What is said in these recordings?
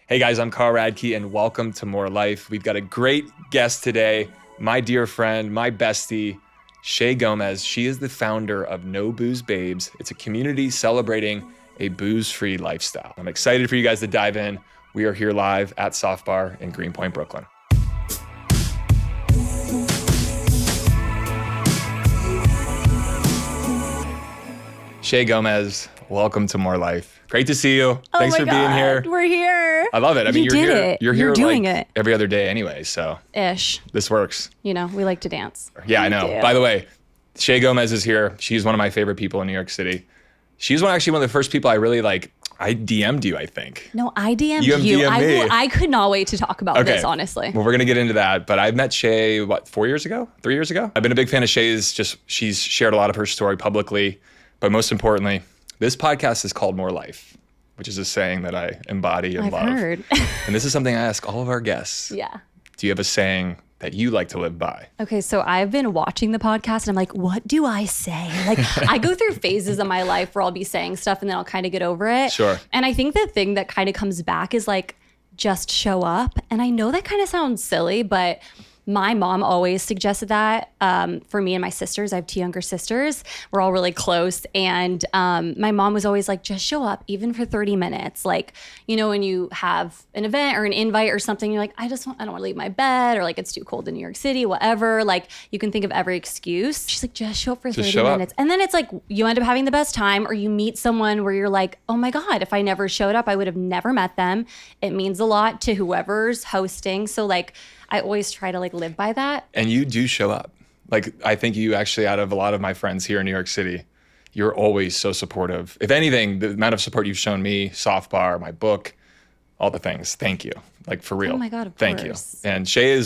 Hey guys, I'm Radke and welcome to More Life. We've got a great guest today, my dear friend, my bestie, Shea Gomez. She is the founder of No Booze Babes. It's a community celebrating a booze-free lifestyle. I'm excited for you guys to dive in. We are here live at Soft Bar in Greenpoint, Brooklyn. Shea Gomez, welcome to More Life. Great to see you. Thanks for being here. We're here. I love it. I mean, you're here. It. You're here You're doing like it every other day anyway, so ish. This works. You know, we like to dance. Yeah, I know. Do. By the way, Shea Gomez is here. She's one of my favorite people in New York City. She's actually one of the first people I really like. I DM'd you, I think. No, I DM'd you. you. Me. I could not wait to talk about this, honestly. Well, we're going to get into that. But I met Shea, 4 years ago? 3 years ago? I've been a big fan of Shea's. She's shared a lot of her story publicly. But most importantly, this podcast is called More Life, which is a saying that I embody and love. I've heard. And this is something I ask all of our guests. Yeah. Do you have a saying that you like to live by? Okay, so I've been watching the podcast and I'm like, what do I say? Like, I go through phases of my life where I'll be saying stuff and then I'll kind of get over it. Sure. And I think the thing that kind of comes back is like, just show up. And I know that kind of sounds silly, but my mom always suggested that for me and my sisters. I have 2 younger sisters. We're all really close. And my mom was always like, just show up, even for 30 minutes. Like, you know, when you have an event or an invite or something, you're like, I don't want to leave my bed, or like it's too cold in New York City, whatever. Like, you can think of every excuse. She's like, just show up for 30 minutes. And then it's like, you end up having the best time, or you meet someone where you're like, oh my God, if I never showed up, I would have never met them. It means a lot to whoever's hosting. So like, I always try to like live by that. And you do show up. Like, I think you actually, out of a lot of my friends here in New York City, you're always so supportive. If anything, the amount of support you've shown me, Soft Bar, my book, all the things. Thank you. Like, for real. Oh my God, of Thank course. you. And Shea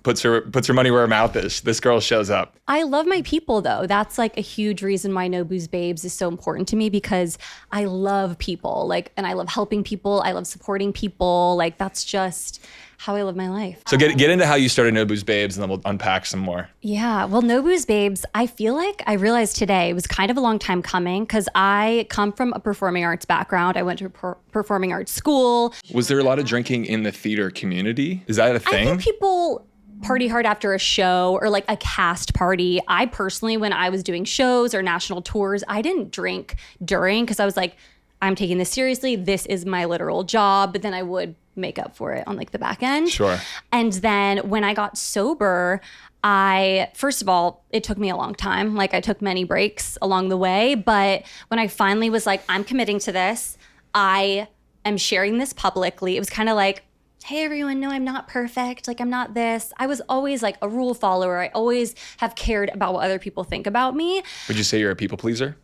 puts her money where her mouth is. This girl shows up. I love my people though. That's like a huge reason why No Booze Babes is so important to me, because I love people. Like, and I love helping people. I love supporting people. Like, that's just how I live my life. So get into how you started No Booze Babes, and then we'll unpack some more. Yeah, well, No Booze Babes, I feel like I realized today it was kind of a long time coming, because I come from a performing arts background. I went to performing arts school. Was there a lot of drinking in the theater community? Is that a thing? I think people party hard after a show, or like a cast party. I personally, when I was doing shows or national tours, I didn't drink during, because I was like, I'm taking this seriously. This is my literal job. But then I would make up for it on like the back end. Sure. And then when I got sober, first of all, it took me a long time. Like, I took many breaks along the way. But when I finally was like, I'm committing to this, I am sharing this publicly. It was kind of like, hey, everyone, no, I'm not perfect. Like, I'm not this. I was always like a rule follower. I always have cared about what other people think about me. Would you say you're a people pleaser?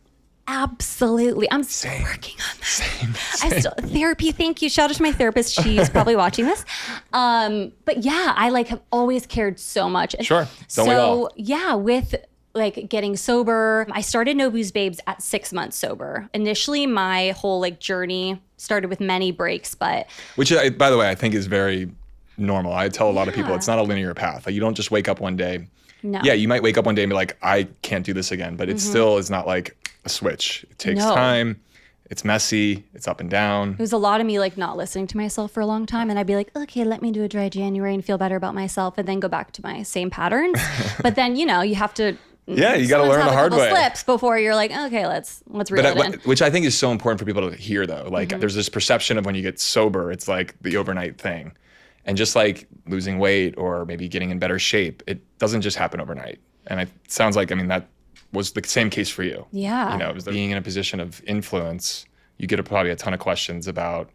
Absolutely. I'm still working on that. Same. Therapy, thank you. Shout out to my therapist. She's probably watching this. But yeah, I like have always cared so much. Sure. Don't we all? Yeah, with like getting sober, I started No Booze Babes at 6 months sober. Initially, my whole like journey started with many breaks, but which, by the way, I think is very normal. I tell a lot of people it's not a linear path. Like, you don't just wake up one day. No. Yeah, you might wake up one day and be like, I can't do this again, but it still is not like a switch. It takes time. It's messy. It's up and down. It was a lot of me like not listening to myself for a long time, and I'd be like, okay, let me do a dry January and feel better about myself, and then go back to my same patterns. But then, you know, you have to. Yeah, you got to learn the hard way. Slips before you're like, okay, let's reel it in. Which I think is so important for people to hear, though. Like, there's this perception of when you get sober, it's like the overnight thing. And just like losing weight or maybe getting in better shape, it doesn't just happen overnight. And it sounds like, I mean, that was the same case for you. Yeah. You know, it was being in a position of influence, you get probably a ton of questions about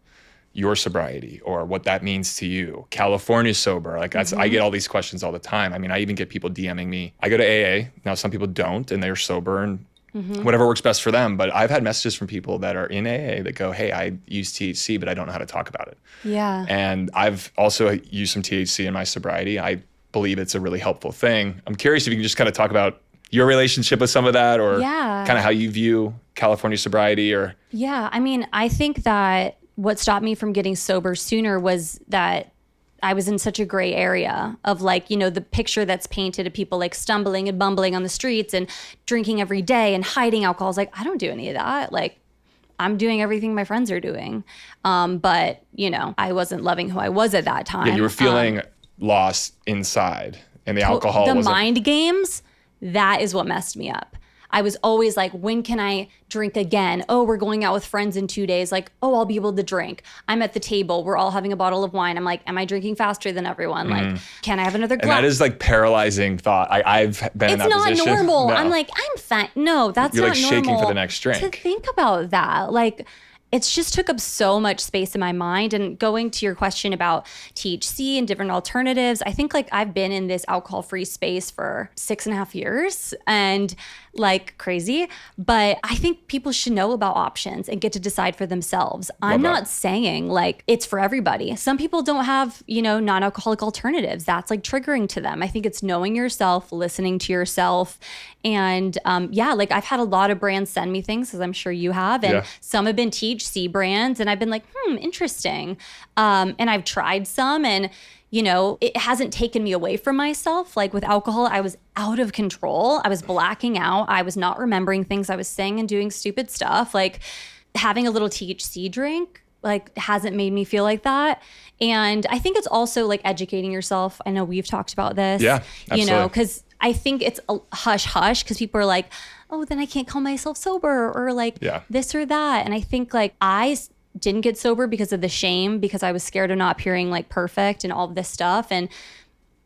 your sobriety or what that means to you. California sober, like that's, I get all these questions all the time. I mean, I even get people DMing me. I go to AA. Now, some people don't, and they're sober and whatever works best for them. But I've had messages from people that are in AA that go, hey, I use THC, but I don't know how to talk about it. Yeah. And I've also used some THC in my sobriety. I believe it's a really helpful thing. I'm curious if you can just kind of talk about your relationship with some of that, or kind of how you view California sobriety. Or Yeah, I mean, I think that what stopped me from getting sober sooner was that I was in such a gray area of like, you know, the picture that's painted of people like stumbling and bumbling on the streets and drinking every day and hiding alcohol. I was like, I don't do any of that. Like, I'm doing everything my friends are doing. But, I wasn't loving who I was at that time. Yeah, you were feeling lost inside, and the alcohol the wasn't... mind games, that is what messed me up. I was always like, when can I drink again? Oh, we're going out with friends in 2 days. Like, oh, I'll be able to drink. I'm at the table. We're all having a bottle of wine. I'm like, am I drinking faster than everyone? Like, can I have another glass? And that is like paralyzing thought. I've been in that position. It's not normal. No. I'm like, I'm fine. No, that's You're not like normal. shaking for the next drink. To think about that. Like, it's just took up so much space in my mind. And going to your question about THC and different alternatives, I think like I've been in this alcohol-free space for 6.5 years and like crazy. But I think people should know about options and get to decide for themselves. I'm not saying like it's for everybody. Some people don't have, non-alcoholic alternatives. That's like triggering to them. I think it's knowing yourself, listening to yourself. And like I've had a lot of brands send me things, as I'm sure you have. And some have been THC brands. And I've been like, interesting. And I've tried some and it hasn't taken me away from myself. Like with alcohol, I was out of control. I was blacking out. I was not remembering things. I was saying and doing stupid stuff. Like having a little THC drink, like hasn't made me feel like that. And I think it's also like educating yourself. I know we've talked about this. Yeah, absolutely. Because I think it's a hush because people are like, oh, then I can't call myself sober or like this or that. And I think like I didn't get sober because of the shame, because I was scared of not appearing like perfect and all of this stuff. And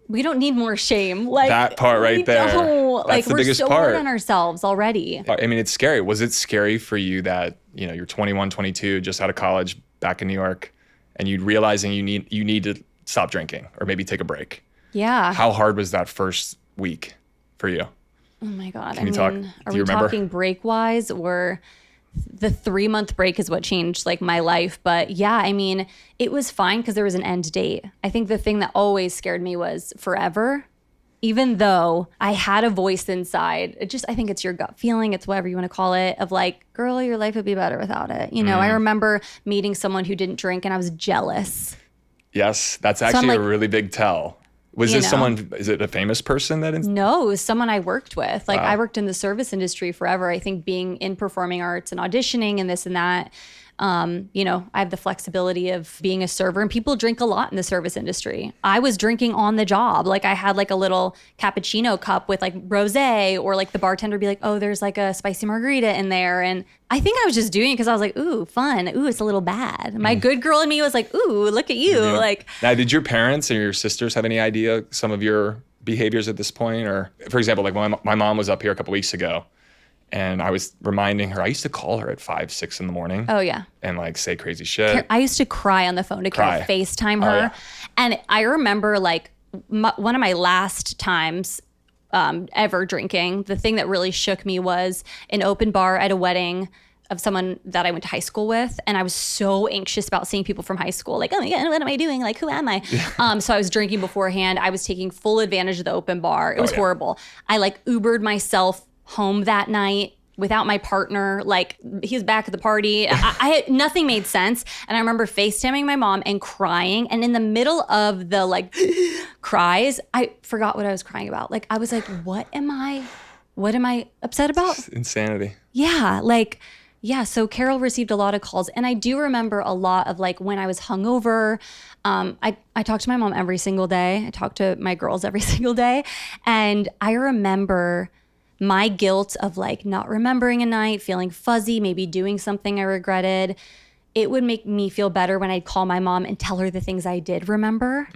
we don't need more shame. Like that part right there. That's like the we're biggest so part. hard on ourselves already. I mean, it's scary. Was it scary for you that, you're 21, 22, just out of college, back in New York, and you realizing you need to stop drinking or maybe take a break? Yeah. How hard was that first week for you? Oh my God. Can you talk? Are we talking break wise, or the 3-month break is what changed like my life? But yeah, I mean, it was fine because there was an end date. I think the thing that always scared me was forever. Even though I had a voice inside, I think it's your gut feeling, it's whatever you want to call it, of like, girl, your life would be better without it. I remember meeting someone who didn't drink and I was jealous. Yes, that's actually a really big tell. Was this someone, is it a famous person that? No, it was someone I worked with. Like I worked in the service industry forever. I think being in performing arts and auditioning and this and that, I have the flexibility of being a server, and people drink a lot in the service industry. I was drinking on the job. Like I had like a little cappuccino cup with like rosé, or like the bartender would be like, oh, there's like a spicy margarita in there. And I think I was just doing it because I was like, ooh, fun. Ooh, it's a little bad. My good girl in me was like, ooh, look at you. Like, now, did your parents or your sisters have any idea some of your behaviors at this point? Or for example, like when my mom was up here a couple weeks ago, and I was reminding her, I used to call her at 5, 6 in the morning. Oh, yeah. And like say crazy shit. I used to cry on the phone to Carol, FaceTime her. Oh, yeah. And I remember like one of my last times ever drinking, the thing that really shook me was an open bar at a wedding of someone that I went to high school with. And I was so anxious about seeing people from high school. Like, oh my God, what am I doing? Like, who am I? So I was drinking beforehand. I was taking full advantage of the open bar. It was horrible. I like Ubered myself home that night without my partner. Like he was back at the party. I had, nothing made sense. And I remember FaceTiming my mom and crying. And in the middle of the like cries, I forgot what I was crying about. Like I was like, what am I upset about? It's insanity. Yeah. So Carol received a lot of calls. And I do remember a lot of like when I was hungover, I talked to my mom every single day. I talked to my girls every single day. And I remember my guilt of like not remembering a night, feeling fuzzy, maybe doing something I regretted. It would make me feel better when I'd call my mom and tell her the things I did remember.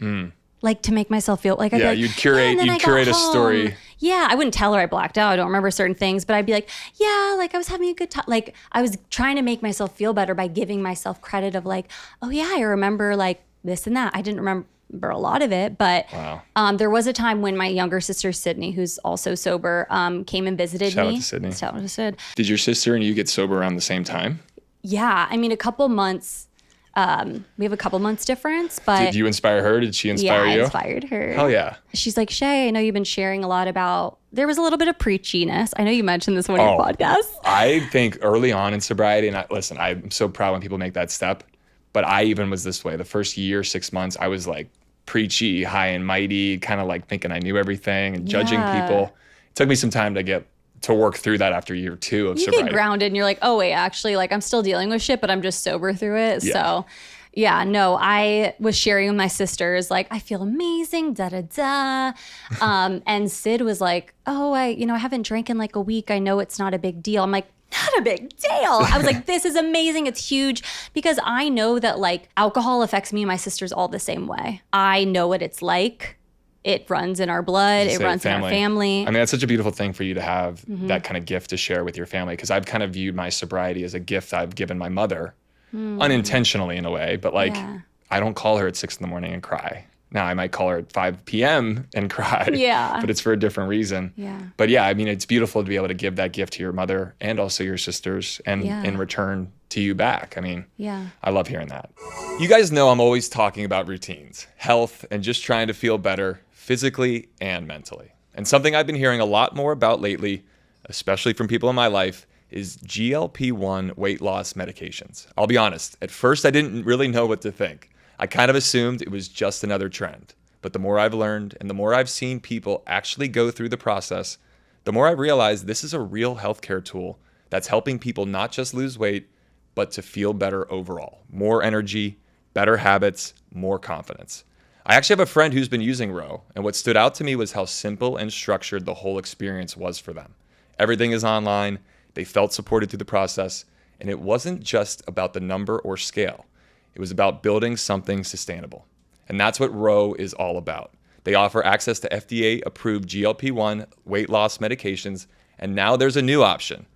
Like to make myself feel like, you'd curate a story. Yeah, I wouldn't tell her I blacked out. I don't remember certain things, but I'd be like, yeah, like I was having a good time. Like I was trying to make myself feel better by giving myself credit of like, oh yeah, I remember like this and that. I didn't remember a lot of it, but there was a time when my younger sister, Sydney, who's also sober, came and visited me. Shout out to Sydney. Shout out to Sid. Did your sister and you get sober around the same time? Yeah, I mean, a couple months. We have a couple months difference, but did you inspire her? Did she inspire you? Yeah, I inspired her. Hell yeah. She's like, Shea, I know you've been sharing a lot about, there was a little bit of preachiness. I know you mentioned this one of your podcasts. I think early on in sobriety, and I'm so proud when people make that step, but I even was this way. The first year, 6 months, I was like preachy, high and mighty, kind of like thinking I knew everything and judging people. It took me some time to get to work through that after year 2 of you sobriety. get grounded and you're like, oh wait, actually, like I'm still dealing with shit, but I'm just sober through it. Yeah. So yeah, no, I was sharing with my sisters, like, I feel amazing, da-da-da. And Sid was like, oh, I haven't drank in like a week. I know it's not a big deal. I'm like, not a big deal. I was like, this is amazing. It's huge, because I know that like alcohol affects me and my sisters all the same way. I know what it's like. It runs in our blood. It runs in our family. I mean, that's such a beautiful thing for you to have that kind of gift to share with your family, because I've kind of viewed my sobriety as a gift I've given my mother. Unintentionally in a way, but like I don't call her at 6 a.m. and cry. Now I might call her at 5 p.m. and cry, but it's for a different reason. But yeah, I mean, it's beautiful to be able to give that gift to your mother and also your sisters, and in return to you back. I mean, I love hearing that. You guys know I'm always talking about routines, health, and just trying to feel better physically and mentally. And something I've been hearing a lot more about lately, especially from people in my life, is GLP-1 weight loss medications. I'll be honest, at first I didn't really know what to think. I kind of assumed it was just another trend. But the more I've learned and the more I've seen people actually go through the process, the more I realized this is a real healthcare tool that's helping people not just lose weight, but to feel better overall. More energy, better habits, more confidence. I actually have a friend who's been using Ro, and what stood out to me was how simple and structured the whole experience was for them. Everything is online. They felt supported through the process, and it wasn't just about the number or scale. It was about building something sustainable. And that's what Ro is all about. They offer access to FDA-approved GLP-1 weight loss medications, and now there's a new option,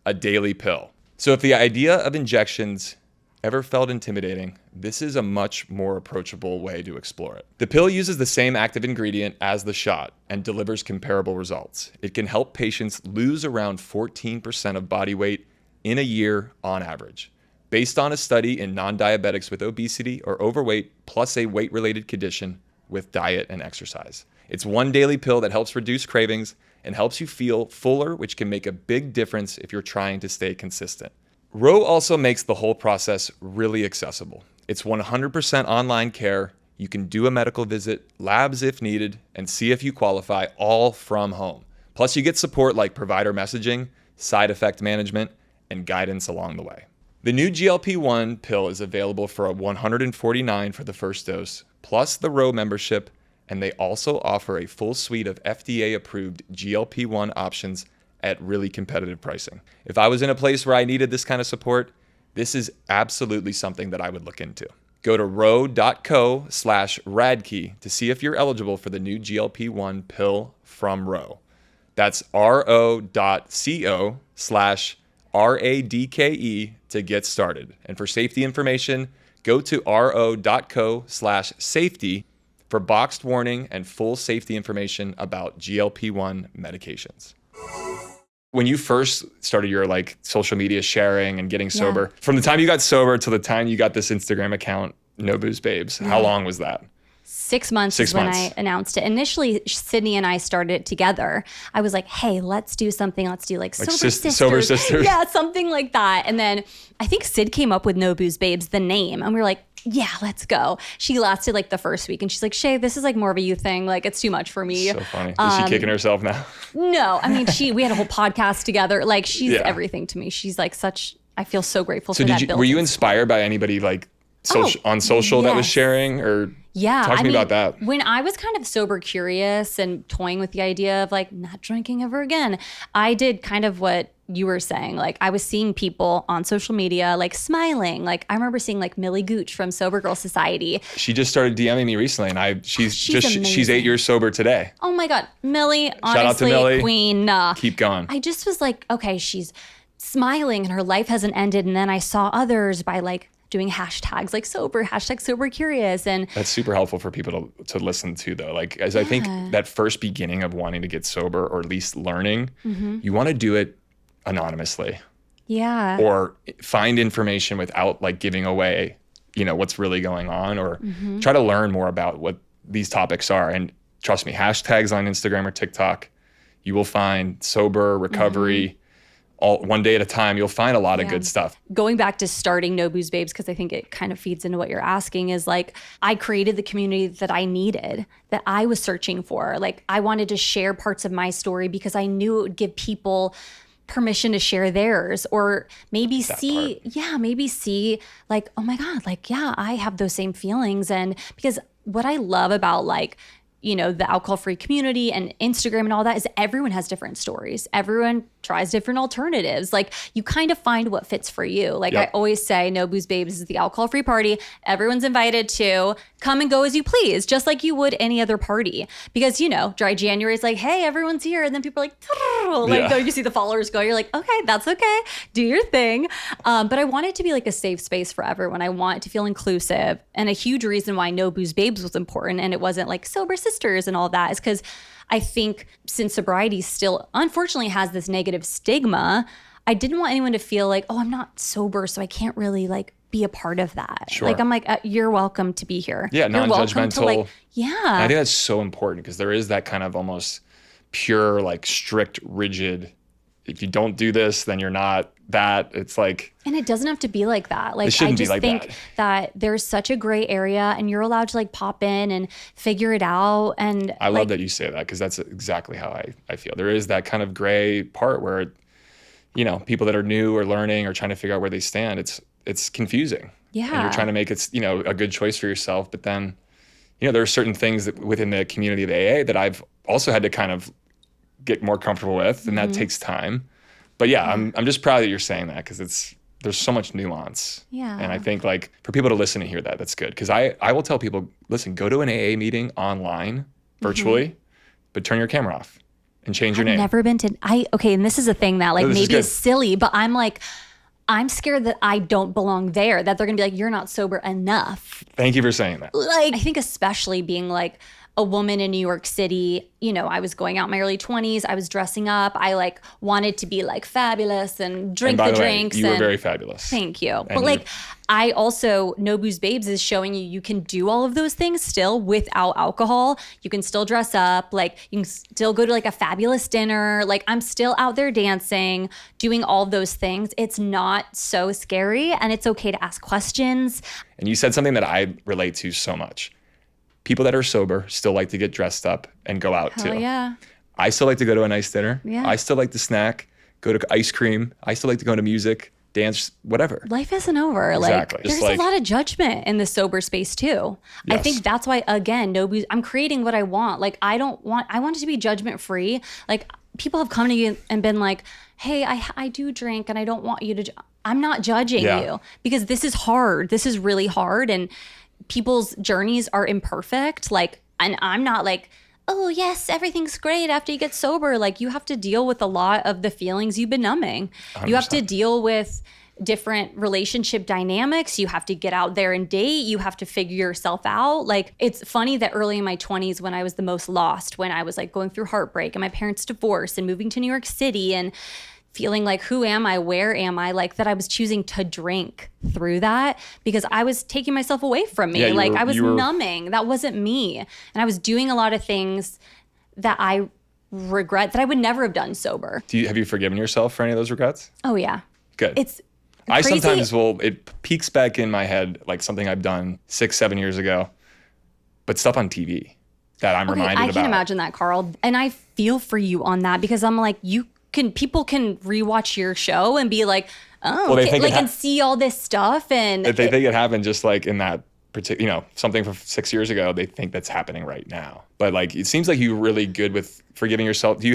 a daily pill. So if the idea of injections ever felt intimidating, this is a much more approachable way to explore it. The pill uses the same active ingredient as the shot and delivers comparable results. It can help patients lose around 14% of body weight in a year on average, based on a study in non-diabetics with obesity or overweight plus a weight-related condition with diet and exercise. It's one daily pill that helps reduce cravings and helps you feel fuller, which can make a big difference if you're trying to stay consistent. Ro also makes the whole process really accessible. It's 100% online care. You can do a medical visit, labs if needed, and see if you qualify, all from home. Plus, you get support like provider messaging, side effect management, and guidance along the way. The new GLP-1 pill is available for $149 for the first dose, plus the Ro membership, and they also offer a full suite of FDA-approved GLP-1 options at really competitive pricing. If I was in a place where I needed this kind of support, this is absolutely something that I would look into. Go to ro.co/Radke to see if you're eligible for the new GLP-1 pill from Ro. That's ro.co/RADKE to get started. And for safety information, go to ro.co/safety for boxed warning and full safety information about GLP-1 medications. When you first started your like social media sharing and getting sober, from the time you got sober to the time you got this Instagram account, No Booze Babes, how long was that? 6 months is when I announced it. Initially, Sydney and I started it together. I was like, hey, let's do something. Let's do like sober sisters. Sober sisters. Yeah, something like that. And then I think Sid came up with No Booze Babes, the name. And we were like, yeah, let's go. She lasted like the first week and she's like, Shea, this is like more of a you thing. Like it's too much for me. So funny. Is she kicking herself now? No, I mean, we had a whole podcast together. Like she's everything to me. She's like I feel so grateful for that. Were you inspired by anybody like on social that was sharing, or talk to me about that? When I was kind of sober curious and toying with the idea of like not drinking ever again, I did kind of what you were saying. Like I was seeing people on social media like smiling. Like I remember seeing like Millie Gooch from Sober Girl Society. She just started DMing me recently, and she's 8 years sober today. Oh my God, Millie! Honestly, shout out to Millie. Queen. Keep going. I just was like, okay, she's smiling and her life hasn't ended. And then I saw others by like doing hashtags like sober, hashtag sober curious. And that's super helpful for people to listen to though. Like, as I think that first beginning of wanting to get sober, or at least learning, you want to do it anonymously. Yeah. Or find information without like giving away, what's really going on, or try to learn more about what these topics are. And trust me, hashtags on Instagram or TikTok, you will find sober, recovery, one day at a time, you'll find a lot of good stuff. Going back to starting No Booze Babes, because I think it kind of feeds into what you're asking, is like, I created the community that I needed, that I was searching for. Like, I wanted to share parts of my story because I knew it would give people permission to share theirs, or maybe see like, oh my God, like, yeah, I have those same feelings. And because what I love about like, you know, the alcohol-free community and Instagram and all that is everyone has different stories. Everyone tries different alternatives. Like, you kind of find what fits for you. Like, I always say, No Booze Babes is the alcohol-free party. Everyone's invited to come and go as you please, just like you would any other party. Because, you know, Dry January is like, hey, everyone's here. And then people are like, you see the followers go. You're like, okay, that's okay. Do your thing. But I want it to be like a safe space for everyone. I want it to feel inclusive. And a huge reason why No Booze Babes was important, and it wasn't like Sober Sisters and all that, is because I think since sobriety still unfortunately has this negative stigma, I didn't want anyone to feel like, oh, I'm not sober, so I can't really like be a part of that. Sure. Like, I'm like, you're welcome to be here. Yeah, non-judgmental. Like, I think that's so important, because there is that kind of almost pure, like strict, rigid, if you don't do this, then you're not that. It's like, and it doesn't have to be like that. Like, it shouldn't I just be like think that there's such a gray area, and you're allowed to like pop in and figure it out. And I love that you say that, because that's exactly how I feel. There is that kind of gray part where, you know, people that are new or learning or trying to figure out where they stand, it's confusing. Yeah. And you're trying to make it, you know, a good choice for yourself. But then, you know, there are certain things that within the community of AA that I've also had to kind of get more comfortable with, and that takes time. But yeah, I'm just proud that you're saying that, because there's so much nuance. Yeah. And I think like for people to listen and hear that, that's good. Because I will tell people, listen, go to an AA meeting online, virtually, but turn your camera off and change your name. I've never been to, and this is a thing that like maybe is silly, but I'm like, I'm scared that I don't belong there, that they're gonna be like, you're not sober enough. Thank you for saying that. Like, I think especially being like a woman in New York City, you know, I was going out in my early 20s. I was dressing up. I like wanted to be like fabulous and drink the drinks. You were very fabulous. Thank you. But like, I also, No Booze Babes is showing you can do all of those things still without alcohol. You can still dress up. Like, you can still go to like a fabulous dinner. Like, I'm still out there dancing, doing all of those things. It's not so scary, and it's okay to ask questions. And you said something that I relate to so much. People that are sober still like to get dressed up and go out too. Yeah. I still like to go to a nice dinner. Yeah. I still like to snack, go to ice cream. I still like to go to music, dance, whatever. Life isn't over. Exactly. Like, there's a lot of judgment in the sober space too. Yes. I think that's why, again, No Booze, I'm creating what I want. Like, I want it to be judgment free. Like, people have come to you and been like, hey, I do drink and I don't want you to, I'm not judging you, because this is hard. This is really hard. And people's journeys are imperfect. Like, and I'm not like, oh yes, everything's great after you get sober. Like, you have to deal with a lot of the feelings you've been numbing. 100%. You have to deal with different relationship dynamics. You have to get out there and date. You have to figure yourself out. Like, it's funny that early in my 20s, when I was the most lost, when I was like going through heartbreak and my parents' divorce and moving to New York City and feeling like, who am I? Where am I? Like, that I was choosing to drink through that because I was taking myself away from me. I was numbing. That wasn't me. And I was doing a lot of things that I regret that I would never have done sober. Have you forgiven yourself for any of those regrets? Oh yeah. Good. It's I crazy. Sometimes it peeks back in my head, like something I've done 6-7 years ago, but stuff on TV that I'm reminded about. I can imagine that, Carl. And I feel for you on that, because I'm like, people can rewatch your show and be like, oh, well, okay, and see all this stuff. And if they think it happened just like in that particular, something from 6 years ago, they think that's happening right now. But like, it seems like you're really good with forgiving yourself. Do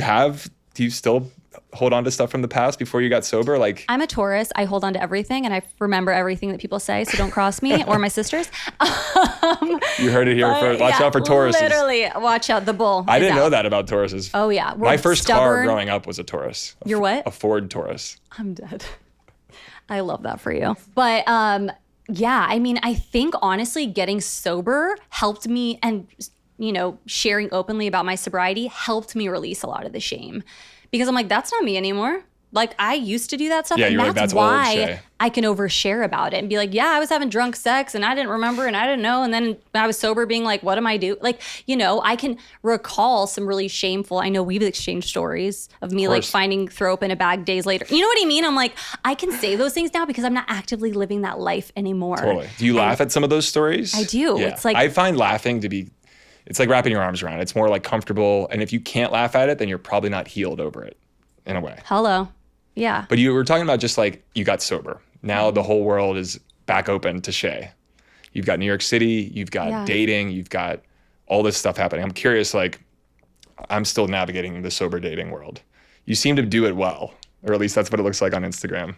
you still hold on to stuff from the past before you got sober? Like, I'm a Taurus. I hold on to everything, and I remember everything that people say, so don't cross me or my sisters. You heard it here. Watch out for Tauruses. Literally, watch out. The bull. I didn't know that about Tauruses. Oh yeah. My first car growing up was a Taurus. Your what? A Ford Taurus. I'm dead. I love that for you. But yeah, I mean, I think honestly, getting sober helped me, and sharing openly about my sobriety helped me release a lot of the shame, because I'm like, that's not me anymore. Like, I used to do that stuff. Yeah, and you're like, that's that's old why Shay. I can overshare about it and be like, yeah, I was having drunk sex and I didn't remember and I didn't know. And then I was sober being like, what am I doing? Like, you know, I can recall some really shameful, I know we've exchanged stories of me like finding throw up in a bag days later. You know what I mean? I'm like, I can say those things now because I'm not actively living that life anymore. Totally. Do you laugh at some of those stories? I do. Yeah. It's like, I find laughing to be, it's like wrapping your arms around it. It's more like comfortable. And if you can't laugh at it, then you're probably not healed over it in a way. hello. Yeah. But you were talking about just like you got sober. Now the whole world is back open to Shay. You've got New York City, you've got dating, you've got all this stuff happening. I'm curious, like, I'm still navigating the sober dating world. You seem to do it well, or at least that's what it looks like on Instagram.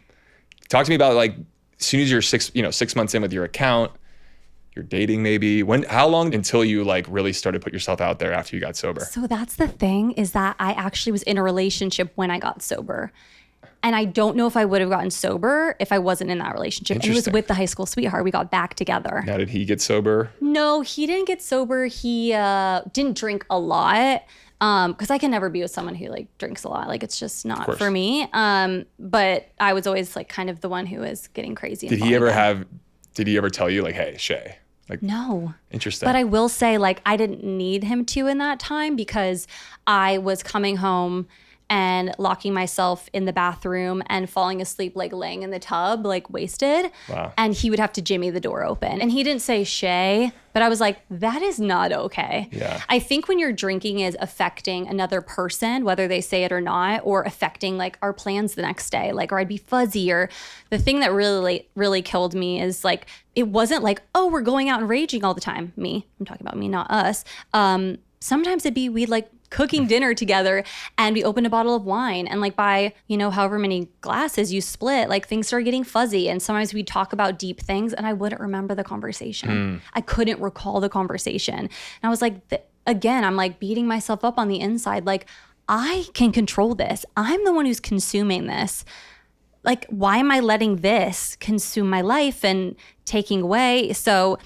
Talk to me about, like, as soon as you're 6 months in with your account, you're dating maybe. How long until you like really started to put yourself out there after you got sober? So that's the thing, is that I actually was in a relationship when I got sober. And I don't know if I would have gotten sober if I wasn't in that relationship. And it was with the high school sweetheart. We got back together. Now, did he get sober? No, he didn't get sober. He didn't drink a lot. Because I can never be with someone who like drinks a lot. Like, it's just not for me. But I was always like kind of the one who was getting crazy. Did he ever tell you like, hey, Shay? Like, no. Interesting. But I will say, like, I didn't need him to in that time because I was coming home and locking myself in the bathroom and falling asleep, like laying in the tub, like wasted. Wow. And he would have to jimmy the door open. And he didn't say Shay, but I was like, that is not okay. Yeah. I think when you're drinking is affecting another person, whether they say it or not, or affecting like our plans the next day, like, or I'd be fuzzy, or the thing that really killed me is like, it wasn't like, oh, we're going out and raging all the time. I'm talking about me, not us. Sometimes we'd like cooking dinner together and we opened a bottle of wine, and like by, however many glasses you split, like things started getting fuzzy, and sometimes we'd talk about deep things and I wouldn't remember the conversation. I couldn't recall the conversation. And I was like, again, I'm like beating myself up on the inside. Like, I can control this. I'm the one who's consuming this. Like, why am I letting this consume my life and taking away? So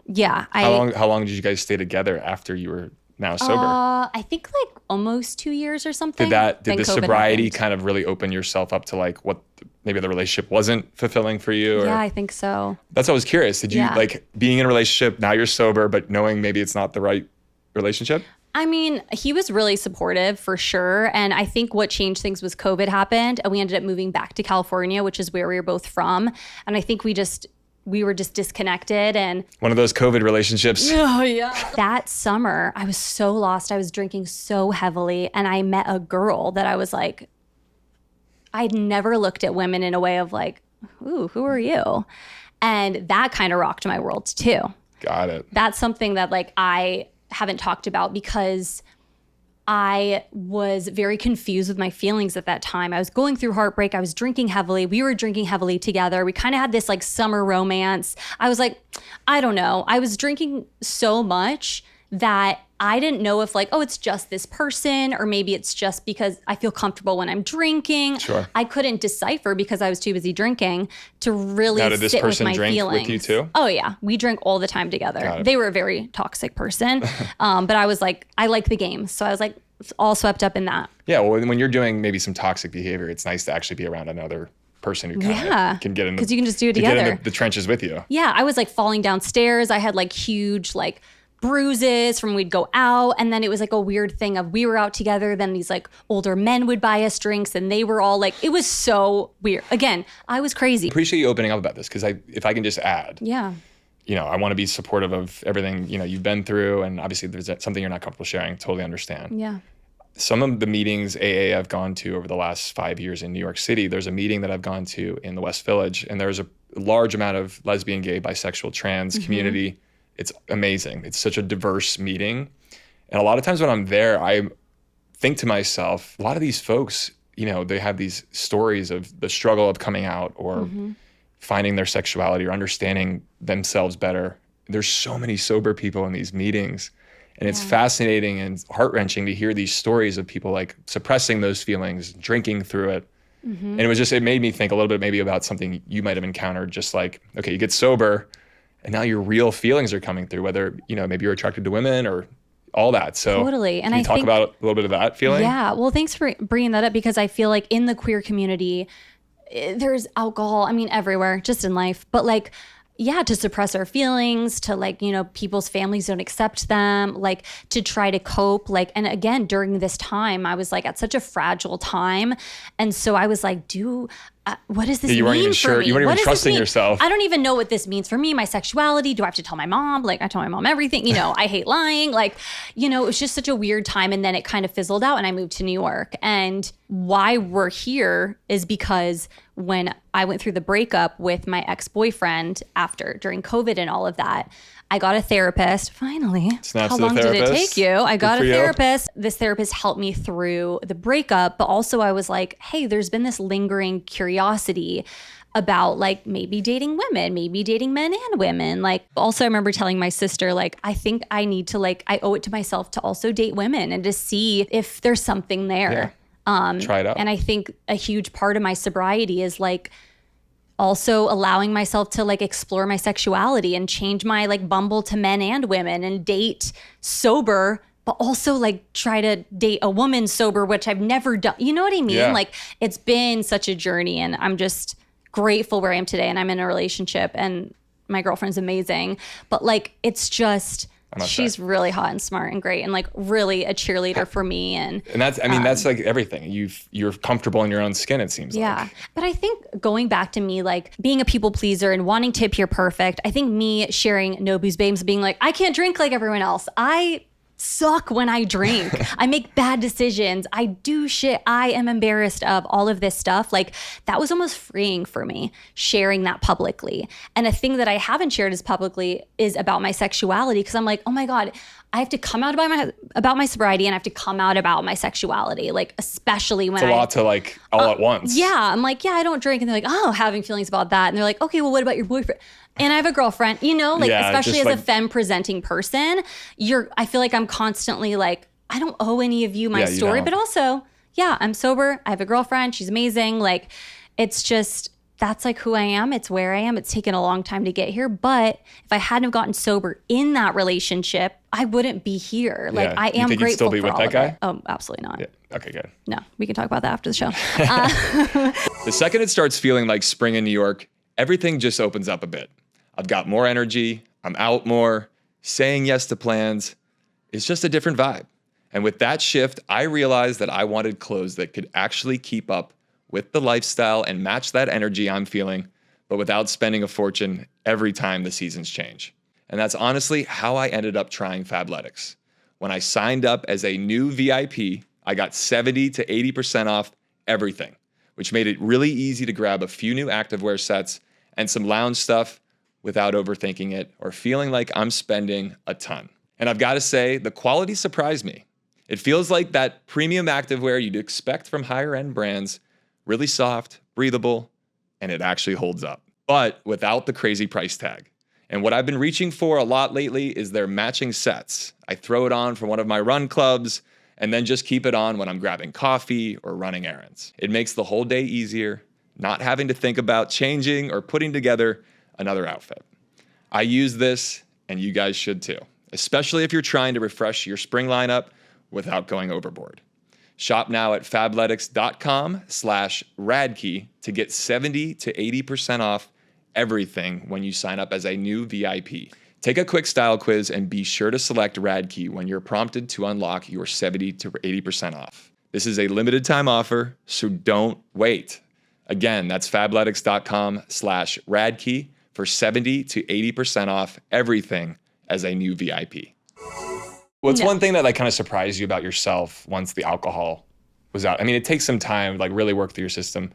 yeah. How long did you guys stay together after you were now sober? I think like almost 2 years or something. Did the sobriety kind of really open yourself up to like what maybe the relationship wasn't fulfilling for you? Or? Yeah, I think so. That's what I was curious. Did you like being in a relationship, now you're sober, but knowing maybe it's not the right relationship? I mean, he was really supportive for sure. And I think what changed things was COVID happened and we ended up moving back to California, which is where we were both from. And I think we were just disconnected. And one of those COVID relationships. Oh yeah. That summer, I was so lost. I was drinking so heavily, and I met a girl that I was like, I'd never looked at women in a way of like, ooh, who are you? And that kind of rocked my world too. Got it. That's something that like I haven't talked about because I was very confused with my feelings at that time. I was going through heartbreak. I was drinking heavily. We were drinking heavily together. We kind of had this like summer romance. I was like, I don't know. I was drinking so much that I didn't know if like, oh, it's just this person, or maybe it's just because I feel comfortable when I'm drinking. Sure. I couldn't decipher because I was too busy drinking to really now, did this sit with person my drink feelings. with you too? Oh yeah, we drank all the time together. They were a very toxic person, but I was like, I like the game, so I was like all swept up in that. Yeah, well, when you're doing maybe some toxic behavior, it's nice to actually be around another person who kind of can get in because you can just do it together. Get in the trenches with you. Yeah, I was like falling downstairs. I had like huge like bruises from we'd go out, and then it was like a weird thing of we were out together, then these like older men would buy us drinks, and they were all like, it was so weird. Again, I was crazy. Appreciate you opening up about this, because if I can just add, I want to be supportive of everything you've been through, and obviously there's something you're not comfortable sharing. Totally understand. Yeah. Some of the meetings AA I've gone to over the last 5 years in New York City, there's a meeting that I've gone to in the West Village, and there's a large amount of lesbian, gay, bisexual, trans community. It's amazing. It's such a diverse meeting. And a lot of times when I'm there, I think to myself, a lot of these folks, they have these stories of the struggle of coming out or finding their sexuality or understanding themselves better. There's so many sober people in these meetings. And it's fascinating and heart-wrenching to hear these stories of people like suppressing those feelings, drinking through it. And it made me think a little bit maybe about something you might have encountered, just like, okay, you get sober, and now your real feelings are coming through, whether, maybe you're attracted to women or all that. So totally. And can you I talk think, about a little bit of that feeling? Yeah. Well, thanks for bringing that up, because I feel like in the queer community, there's alcohol, I mean, everywhere, just in life, but like, yeah, to suppress our feelings, to like, you know, people's families don't accept them, like to try to cope. Like, and again, during this time, I was like at such a fragile time. And so I was like, what does this mean You weren't even for sure. me? You weren't What even does this trusting mean? yourself. I don't even know what this means for me, my sexuality. Do I have to tell my mom? Like, I tell my mom everything, you know, I hate lying. Like, you know, it was just such a weird time. And then it kind of fizzled out and I moved to New York. And why we're here is because when I went through the breakup with my ex-boyfriend during COVID and all of that, I got a therapist. Finally. Snaps How to the long did it therapist. take you? I got a you. therapist. This therapist helped me through the breakup, but also I was like, hey, there's been this lingering curiosity about like maybe dating women, maybe dating men and women. Like, also I remember telling my sister, like, I think I need to, like, I owe it to myself to also date women and to see if there's something there. Try it out. And I think a huge part of my sobriety is like also allowing myself to like explore my sexuality and change my like Bumble to men and women and date sober, but also like try to date a woman sober, which I've never done. You know what I mean? Yeah. Like, it's been such a journey, and I'm just grateful where I am today. And I'm in a relationship and my girlfriend's amazing, but like, it's just, she's really hot and smart and great and like really a cheerleader for me. And that's, I mean, that's like everything. You're comfortable in your own skin, it seems like. But I think going back to me, like being a people pleaser and wanting to appear perfect, I think me sharing No Booze Babes, being like, I can't drink like everyone else. I suck when I drink. I make bad decisions. I do shit I am embarrassed of, all of this stuff. Like, that was almost freeing for me, sharing that publicly. And a thing that I haven't shared as publicly is about my sexuality, because I'm like, oh my God, I have to come out about my sobriety, and I have to come out about my sexuality, like especially when it's a lot to like all at once. Yeah, I'm like, yeah, I don't drink, and they're like, oh, having feelings about that, and they're like, okay, well, what about your boyfriend? And I have a girlfriend, you know, like especially as a femme presenting person, I feel like I'm constantly like, I don't owe any of you my story, but also, yeah, I'm sober. I have a girlfriend. She's amazing. Like, it's just, that's like who I am. It's where I am. It's taken a long time to get here. But if I hadn't have gotten sober in that relationship, I wouldn't be here. Like, I am grateful you'd still be for with all that of guy? it. Oh, absolutely not. Yeah. Okay, good. No, we can talk about that after the show. The second it starts feeling like spring in New York, everything just opens up a bit. I've got more energy. I'm out more. Saying yes to plans. It's just a different vibe. And with that shift, I realized that I wanted clothes that could actually keep up with the lifestyle and match that energy I'm feeling, but without spending a fortune every time the seasons change. And that's honestly how I ended up trying Fabletics. When I signed up as a new VIP, I got 70 to 80% off everything, which made it really easy to grab a few new activewear sets and some lounge stuff without overthinking it or feeling like I'm spending a ton. And I've got to say, the quality surprised me. It feels like that premium activewear you'd expect from higher end brands, really soft, breathable, and it actually holds up, but without the crazy price tag. And what I've been reaching for a lot lately is their matching sets. I throw it on for one of my run clubs and then just keep it on when I'm grabbing coffee or running errands. It makes the whole day easier, not having to think about changing or putting together another outfit. I use this, and you guys should too, especially if you're trying to refresh your spring lineup without going overboard. Shop now at fabletics.com/Radke to get 70 to 80% off everything when you sign up as a new VIP. Take a quick style quiz and be sure to select Radke when you're prompted to unlock your 70 to 80% off. This is a limited time offer, so don't wait. Again, that's fabletics.com/Radke for 70 to 80% off everything as a new VIP. What's one thing that like kind of surprised you about yourself once the alcohol was out? I mean, it takes some time to like really work through your system,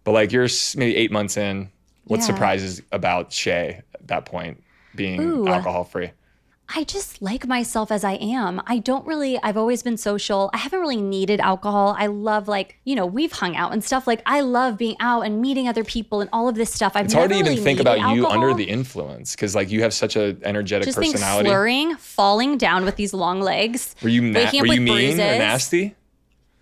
but like you're maybe 8 months in. What surprises about Shea at that point being alcohol free? I just like myself as I am. I've always been social. I haven't really needed alcohol. I love like, you know, we've hung out and stuff. Like, I love being out and meeting other people and all of this stuff. It's hard to even think about you under the influence because like you have such an energetic personality. Just being slurring, falling down with these long legs. Were you waking up with mean bruises. or nasty?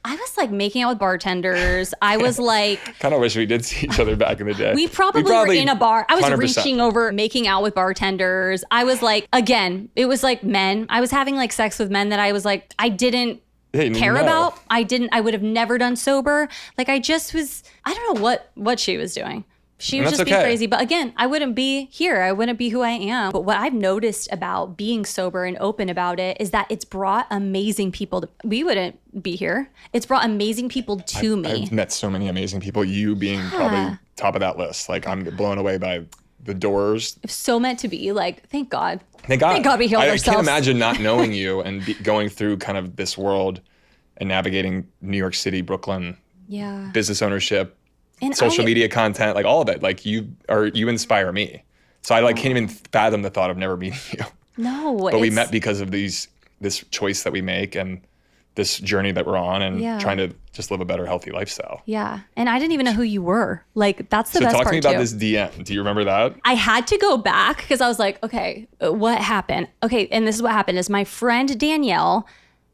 I was like making out with bartenders. I was like, Kind of wish we did see each other back in the day. we probably were in a bar. I was 100%. reaching over, making out with bartenders. I was like, again, it was like men. I was having like sex with men that I was like, I didn't care about. I would have never done sober. Like I just was, I don't know what she was doing. She was just being crazy. But again, I wouldn't be here. I wouldn't be who I am. But what I've noticed about being sober and open about it is that it's brought amazing people. We wouldn't be here. It's brought amazing people to me. I've met so many amazing people, you being probably top of that list. Like I'm blown away by the doors. It's so meant to be. Like, thank God. Thank God we healed ourselves. I can't imagine not knowing you and going through kind of this world and navigating New York City, Brooklyn, business ownership, and social media content, like all of it. Like you inspire me. So I can't even fathom the thought of never meeting you. No. But we met because of this choice that we make and this journey that we're on and trying to just live a better, healthy lifestyle. Yeah. And I didn't even know who you were. Like that's the best part So talk to me about too. this DM. Do you remember that? I had to go back because I was like, okay, what happened? Okay. And this is what happened is my friend Danielle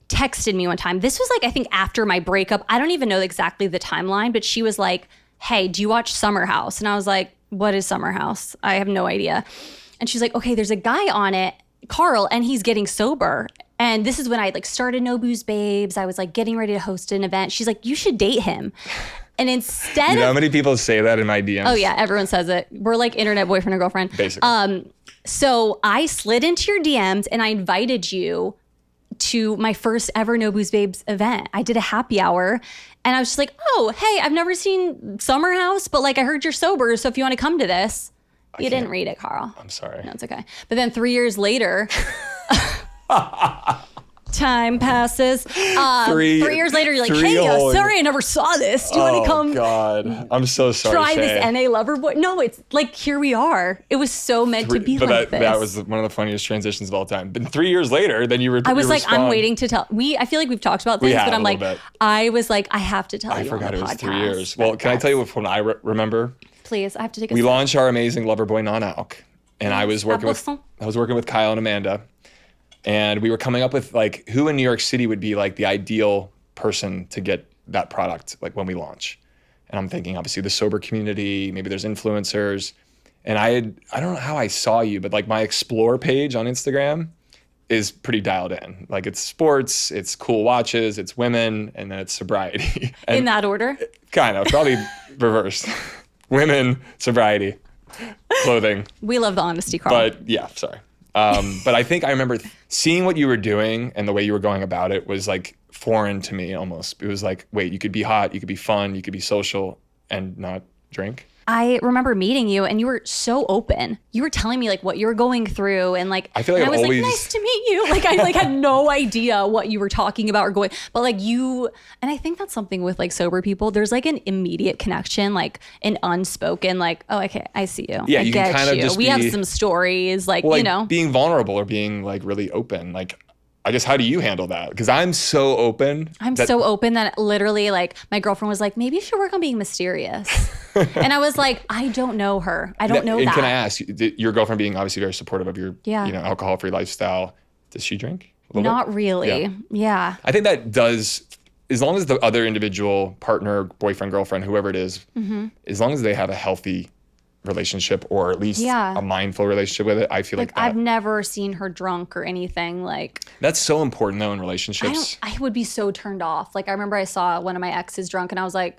texted me one time. This was like, I think after my breakup. I don't even know exactly the timeline, but she was like, hey, do you watch Summer House? And I was like, what is Summer House? I have no idea. And she's like, okay, there's a guy on it, Carl, and he's getting sober. And this is when I like started No Booze Babes. I was like getting ready to host an event. She's like, you should date him. And instead you know how many people say that in my DMs? Oh yeah, everyone says it. We're like internet boyfriend and girlfriend. Basically. So I slid into your DMs and I invited you to my first ever No Booze Babes event. I did a happy hour and I was just like, oh, hey, I've never seen Summer House, but like I heard you're sober. So if you want to come to this, you didn't read it, Carl. I'm sorry. No, it's okay. But then 3 years later, time passes. 3 years later, you're like, hey, sorry, I never saw this. Do you want to come? Oh, God. I'm so sorry, try Shea. this NA lover boy? No, it's like, here we are. It was so meant to be like this. That was one of the funniest transitions of all time. But 3 years later, then I was like, I'm waiting to tell. I feel like we've talked about things, but I'm like, I was like, I have to tell you. I forgot it was podcast. 3 years. Well, can I tell you what I remember? Please, I have to take a We sip. launched our amazing Loverboy non-alc. And I was working with Kyle and Amanda. And we were coming up with like who in New York City would be like the ideal person to get that product like when we launch. And I'm thinking obviously the sober community, maybe there's influencers. And I don't know how I saw you, but like my explore page on Instagram is pretty dialed in. Like it's sports, it's cool watches, it's women, and then it's sobriety. In that order? Kind of, probably reversed. Women, sobriety, clothing. We love the honesty, Carl. But yeah, sorry. But I think I remember seeing what you were doing and the way you were going about it was like foreign to me almost. It was like, wait, you could be hot, you could be fun, you could be social and not drink. I remember meeting you and you were so open. You were telling me like what you were going through and like I feel like I was always... like, nice to meet you. Like I like had no idea what you were talking about or going, but like you, and I think that's something with like sober people. There's like an immediate connection, like an unspoken, like, oh, okay, I see you. Yeah, I you get can kind of just we have some stories, like, well, you know. Being vulnerable or being like really open. Like, I guess, how do you handle that? Because I'm so open. So open that literally like my girlfriend was like, maybe you should work on being mysterious. And I was like, I don't know her. I don't know that. Can I ask, your girlfriend being obviously very supportive of your alcohol-free lifestyle, does she drink? Not really. Yeah. I think that does, as long as the other individual partner, boyfriend, girlfriend, whoever it is, as long as they have a healthy relationship or at least a mindful relationship with it, I feel like that. I've never seen her drunk or anything. Like that's so important though in relationships. I would be so turned off. Like I remember I saw one of my exes drunk and I was like,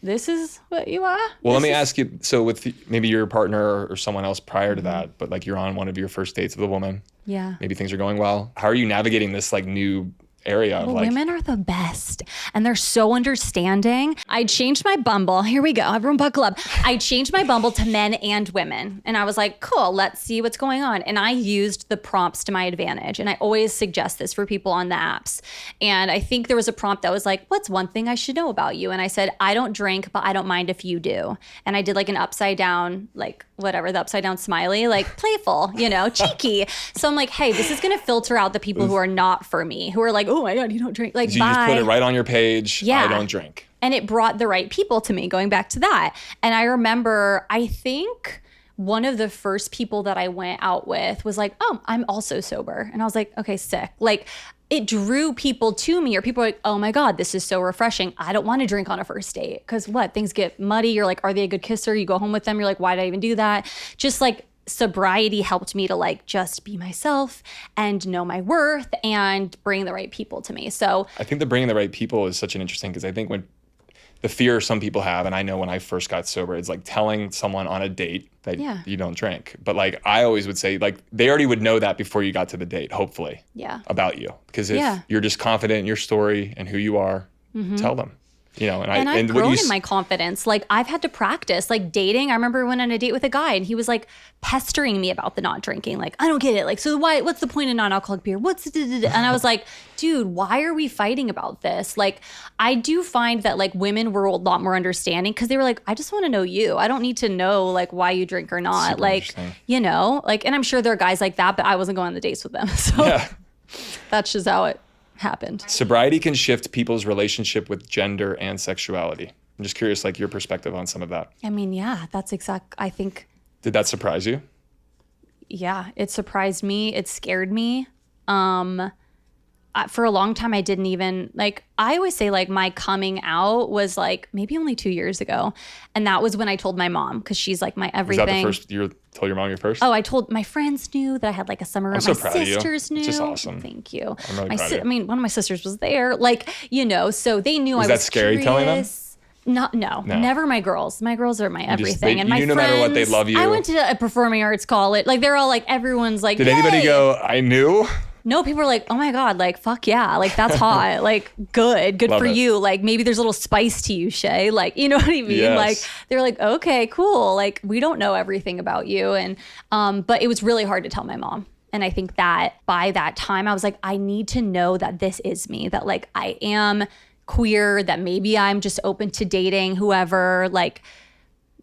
this is what you are? Well, let me ask you, so with maybe your partner or someone else prior to that, but like you're on one of your first dates with a woman. Yeah. Maybe things are going well. How are you navigating this like new area of like... Women are the best and they're so understanding. I changed my Bumble. Here we go. Everyone buckle up. I changed my Bumble to men and women. And I was like, cool, let's see what's going on. And I used the prompts to my advantage. And I always suggest this for people on the apps. And I think there was a prompt that was like, what's one thing I should know about you? And I said, I don't drink, but I don't mind if you do. And I did like an upside down, like whatever, the upside down smiley, like playful, you know, cheeky. So I'm like, hey, this is going to filter out the people who are not for me, who are like, oh my God, you don't drink. Like, so you just put it right on your page. Yeah. I don't drink. And it brought the right people to me, going back to that. And I remember, I think one of the first people that I went out with was like, oh, I'm also sober. And I was like, okay, sick. Like, it drew people to me, or people were like, oh my God, this is so refreshing. I don't want to drink on a first date. Because what? Things get muddy. You're like, are they a good kisser? You go home with them. You're like, why did I even do that? Just like sobriety helped me to like just be myself and know my worth and bring the right people to me. So I think the bringing the right people is such an interesting, because I think when the fear some people have, and I know when I first got sober, it's like telling someone on a date that you don't drink. But like I always would say, like, they already would know that before you got to the date, hopefully, about you. Because if you're just confident in your story and who you are, tell them. You know, and I've grown in my confidence. Like, I've had to practice, like, dating. I remember I went on a date with a guy and he was like pestering me about the not drinking. Like, I don't get it. Like, so what's the point of non-alcoholic beer? And I was like, dude, why are we fighting about this? Like, I do find that like women were a lot more understanding, because they were like, I just want to know you. I don't need to know like why you drink or not. Super like, you know, like, and I'm sure there are guys like that, but I wasn't going on the dates with them. So that's just how it happened. Sobriety can shift people's relationship with gender and sexuality. I'm just curious, like, your perspective on some of that. I mean, yeah, that's I think. Did that surprise you? Yeah, it surprised me. It scared me. For a long time, I didn't even, like, I always say like my coming out was like maybe only 2 years ago. And that was when I told my mom, because she's like my everything. Was that the first you told your mom your first? Oh, I told my friends knew that I had like a summer. I'm my so proud sisters of you. knew. It's just awesome. Thank you. I'm really proud of you. I mean, one of my sisters was there, like, you know, so they knew I was that scary curious. telling them? No, never my girls. My girls are my everything. And you my knew no friends, matter what, they love you. I went to a performing arts college. Like, they're all like, everyone's like, did yay! anybody go, I knew? No, people were like, oh my God, like, fuck yeah. Like, that's hot. Like, good Love for it. you. Like, maybe there's a little spice to you, Shea. Like, you know what I mean? Yes. Like, they're like, okay, cool. Like, we don't know everything about you. And, but it was really hard to tell my mom. And I think that by that time, I was like, I need to know that this is me, that like I am queer, that maybe I'm just open to dating whoever, like,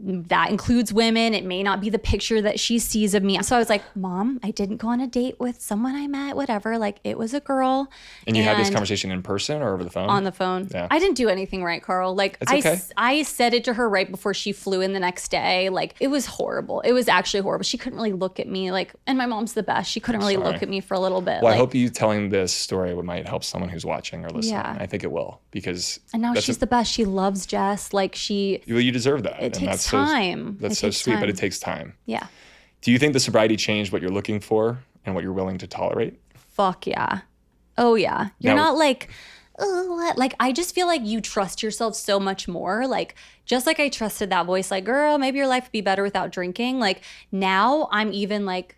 that includes women. It may not be the picture that she sees of me. So I was like, Mom, I didn't go on a date with someone I met, whatever. Like, it was a girl. And you had this conversation in person or over the phone? On the phone. Yeah. I didn't do anything right, Carl. Like, okay. I said it to her right before she flew in the next day. Like, it was horrible. It was actually horrible. She couldn't really look at me. Like, and my mom's the best. She couldn't really look at me for a little bit. Well, like, I hope you telling this story might help someone who's watching or listening. Yeah. I think it will, because and now she's the best. She loves Jess. Like, you deserve that. It takes time. That's so sweet, but it takes time. Yeah. Do you think the sobriety changed what you're looking for and what you're willing to tolerate? Fuck yeah. Oh yeah. You're not like, oh, like, I just feel like you trust yourself so much more. Like, just like I trusted that voice, like, girl, maybe your life would be better without drinking. Like, now I'm even like,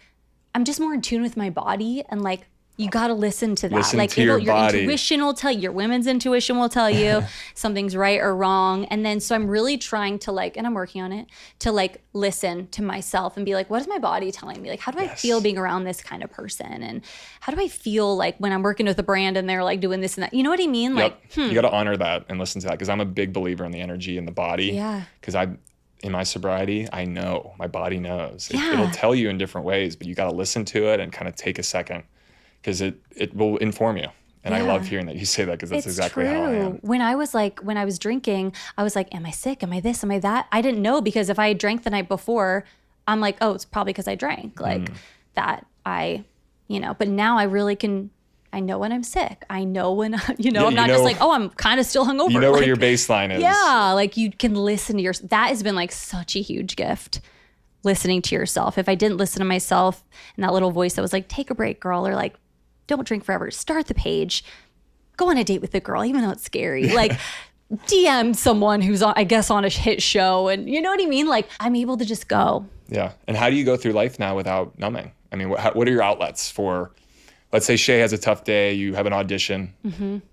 I'm just more in tune with my body, and like, you got to listen to that. Listen like, to your body. intuition will tell you, your women's intuition will tell you something's right or wrong. And then, so I'm really trying to like, and I'm working on it, to like listen to myself and be like, what is my body telling me? Like, how do I feel being around this kind of person? And how do I feel like when I'm working with a brand and they're like doing this and that? You know what I mean? Yep. Like, you got to honor that and listen to that, because I'm a big believer in the energy in the body. Yeah. Because in my sobriety, I know, my body knows. Yeah. It'll tell you in different ways, but you got to listen to it and kind of take a second, because it will inform you. And I love hearing that you say that, because that's exactly how I am. When I was drinking, I was like, am I sick? Am I this? Am I that? I didn't know, because if I had drank the night before, I'm like, oh, it's probably because I drank. Like that but now I really can, I know when I'm sick. I know when, I'm not just like, oh, I'm kind of still hungover. You know where your baseline is. Yeah, like you can listen to that has been like such a huge gift. Listening to yourself. If I didn't listen to myself and that little voice that was like, take a break, girl, or like, don't drink forever, start the page, go on a date with a girl, even though it's scary. Like, DM someone who's on a hit show, and you know what I mean? Like, I'm able to just go. Yeah. And how do you go through life now without numbing? I mean, what are your outlets for, let's say Shea has a tough day, you have an audition,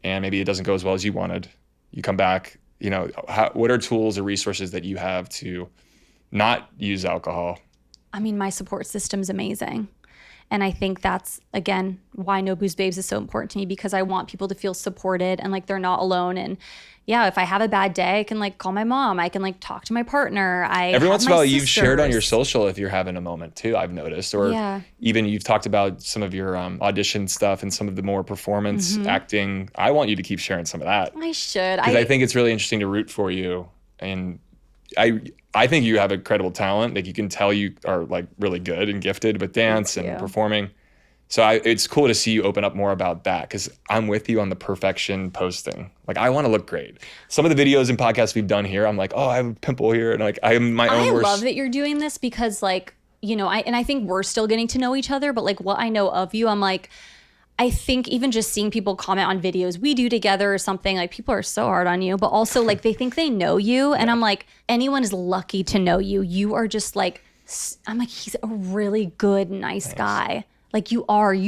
and maybe it doesn't go as well as you wanted. You come back, what are tools or resources that you have to not use alcohol? I mean, my support system's amazing. And I think that's, again, why No Booze Babes is so important to me, because I want people to feel supported and like they're not alone. And yeah, if I have a bad day, I can like call my mom. I can like talk to my partner. Every once in a while, you've shared on your social if you're having a moment too, I've noticed. Or even you've talked about some of your audition stuff and some of the more performance acting. I want you to keep sharing some of that. I should. Because I think it's really interesting to root for you and I think you have incredible talent. Like you can tell you are like really good and gifted with dance and performing. So it's cool to see you open up more about that because I'm with you on the perfection posting. Like I want to look great. Some of the videos and podcasts we've done here, I'm like, oh, I have a pimple here, and like I'm my own worst. I love that you're doing this because like, you know, I think we're still getting to know each other, but like what I know of you, I'm like, I think even just seeing people comment on videos we do together or something, like people are so hard on you, but also like they think they know you. And I'm like, anyone is lucky to know you. You are just like, I'm like, he's a really good, nice guy. Like you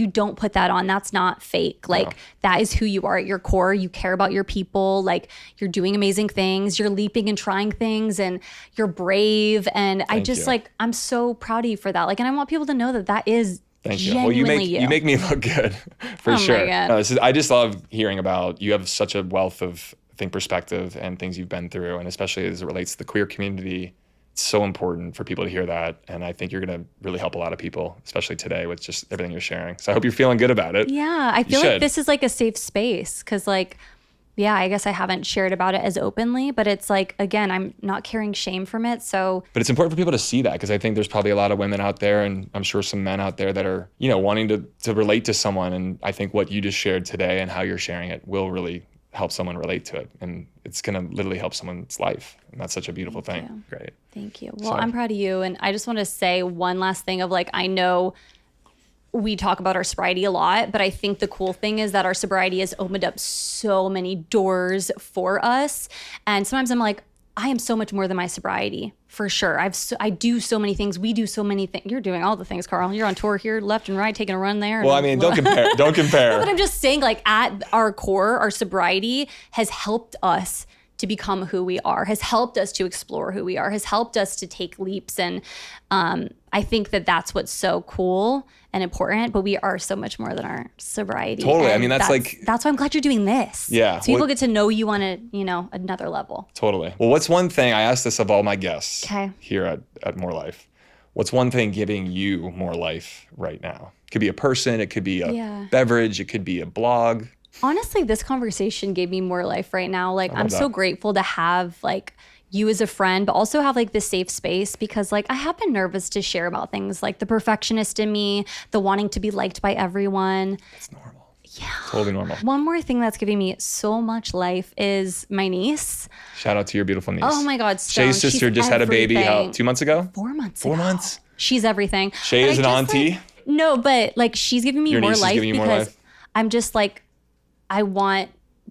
don't put that on. That's not fake. Like that is who you are at your core. You care about your people. Like you're doing amazing things. You're leaping and trying things and you're brave. And I just like, I'm so proud of you for that. Like, and I want people to know that that is Thank you. Well, you make me look good for sure. No, I just love hearing about, you have such a wealth of, I think, perspective and things you've been through. And especially as it relates to the queer community, it's so important for people to hear that. And I think you're going to really help a lot of people, especially today with just everything you're sharing. So I hope you're feeling good about it. Yeah. I feel like this is like a safe space because like, yeah, I guess I haven't shared about it as openly, but it's like, again, I'm not carrying shame from it. So, but it's important for people to see that because I think there's probably a lot of women out there and I'm sure some men out there that are, you know, wanting to relate to someone. And I think what you just shared today and how you're sharing it will really help someone relate to it. And it's going to literally help someone's life. And that's such a beautiful thing. Great. Thank you. Well, I'm proud of you. And I just want to say one last thing of like, I know we talk about our sobriety a lot, but I think the cool thing is that our sobriety has opened up so many doors for us. And sometimes I'm like, I am so much more than my sobriety, for sure. I do so many things. We do so many things. You're doing all the things, Carl. You're on tour here, left and right, taking a run there. Well, I mean, don't compare. Don't compare. No, but I'm just saying, like, at our core, our sobriety has helped us to become who we are, has helped us to explore who we are, has helped us to take leaps. And I think that that's what's so cool and important, but we are so much more than our sobriety. Totally. And I mean, that's why I'm glad you're doing this. Yeah. So people get to know you on another level. Totally. Well, what's one thing, I asked this of all my guests here at More Life, what's one thing giving you more life right now? It could be a person, it could be a beverage, it could be a blog. Honestly, this conversation gave me more life right now. Like, I'm so grateful to have like you as a friend, but also have like this safe space because like I have been nervous to share about things like the perfectionist in me, the wanting to be liked by everyone. It's normal. Yeah. Totally normal. One more thing that's giving me so much life is my niece. Shout out to your beautiful niece. Oh my God, Stone. Shay's sister just had a baby, 2 months ago? 4 months 4 ago. months? She's everything. Shay is an auntie? Like, no, but like she's giving me more life because I'm just like, I want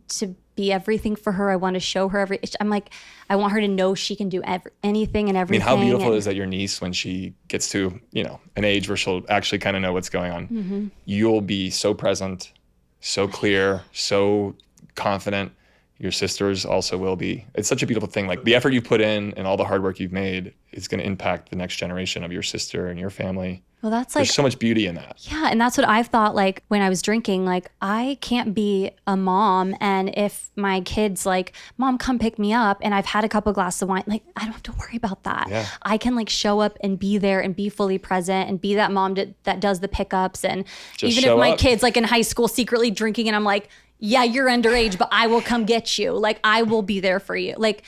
to be everything for her. I want to show her I'm like, I want her to know she can do anything and everything. I mean, how beautiful is that your niece, when she gets to, an age where she'll actually kind of know what's going on, you'll be so present, so clear, so confident. Your sisters also will be. It's such a beautiful thing. Like the effort you put in and all the hard work you've made is going to impact the next generation of your sister and your family. Well, that's like, there's so much beauty in that. Yeah. And that's what I've thought, like when I was drinking, like I can't be a mom. And if my kid's like, Mom, come pick me up, and I've had a couple glasses of wine, like I don't have to worry about that. Yeah. I can like show up and be there and be fully present and be that mom that does the pickups. And just even if my kid's like in high school secretly drinking and I'm like, yeah, you're underage, but I will come get you. Like I will be there for you. Like,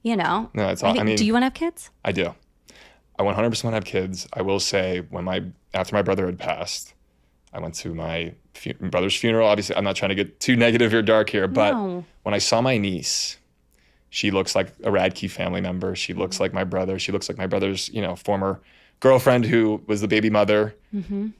No, it's all, do you want to have kids? I do. I 100% want to have kids. I will say after my brother had passed, I went to my brother's funeral. Obviously, I'm not trying to get too negative or dark here, but when I saw my niece, she looks like a Radke family member. She looks like my brother. She looks like my brother's, former girlfriend who was the baby mother.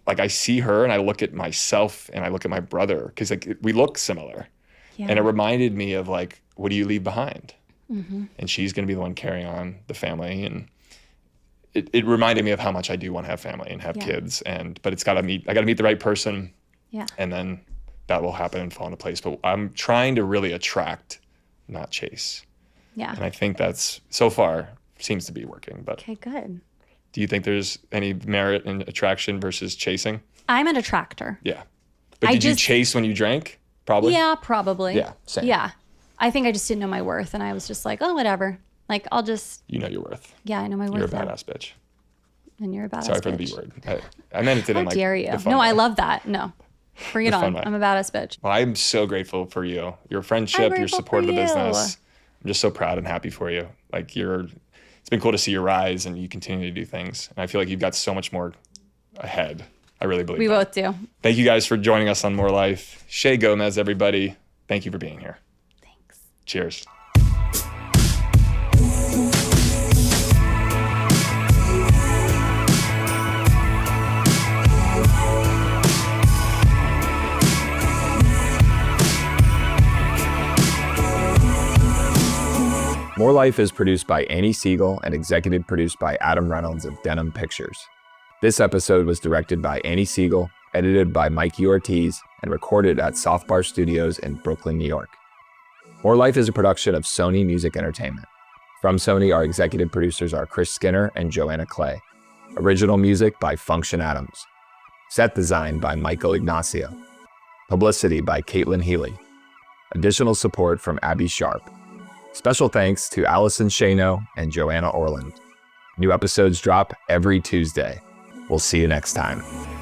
Like I see her and I look at myself and I look at my brother because like we look similar. Yeah. And it reminded me of like, what do you leave behind? And she's going to be the one carrying on the family. And it reminded me of how much I do want to have family and have kids. But I got to meet the right person. Yeah. And then that will happen and fall into place. But I'm trying to really attract, not chase. Yeah. And I think that's so far seems to be working. But okay, good. Do you think there's any merit in attraction versus chasing? I'm an attractor. Yeah. But did you chase when you drank? Probably? Yeah, probably. Yeah, same. Yeah. I think I just didn't know my worth and I was just like, oh, whatever. Like, I'll just... You know your worth. Yeah, I know my worth. You're a badass bitch. And you're a badass bitch. Sorry for the B word. I meant it in like... How dare you? No, I love that. No. Bring it on. I'm a badass bitch. Well, I'm so grateful for you. Your friendship, your support of the business. I'm just so proud and happy for you. Like it's been cool to see your rise and you continue to do things. And I feel like you've got so much more ahead. I really believe We that. both do. Thank you guys for joining us on More Life. Shea Gomez, everybody. Thank you for being here. Thanks. Cheers. More Life is produced by Annie Siegel and executive produced by Adam Reynolds of Denim Pictures. This episode was directed by Annie Siegel, edited by Mikey Ortiz, and recorded at Softbar Studios in Brooklyn, New York. More Life is a production of Sony Music Entertainment. From Sony, our executive producers are Chris Skinner and Joanna Clay. Original music by Function Adams. Set design by Michael Ignacio. Publicity by Caitlin Healy. Additional support from Abby Sharp. Special thanks to Allison Shano and Joanna Orland. New episodes drop every Tuesday. We'll see you next time.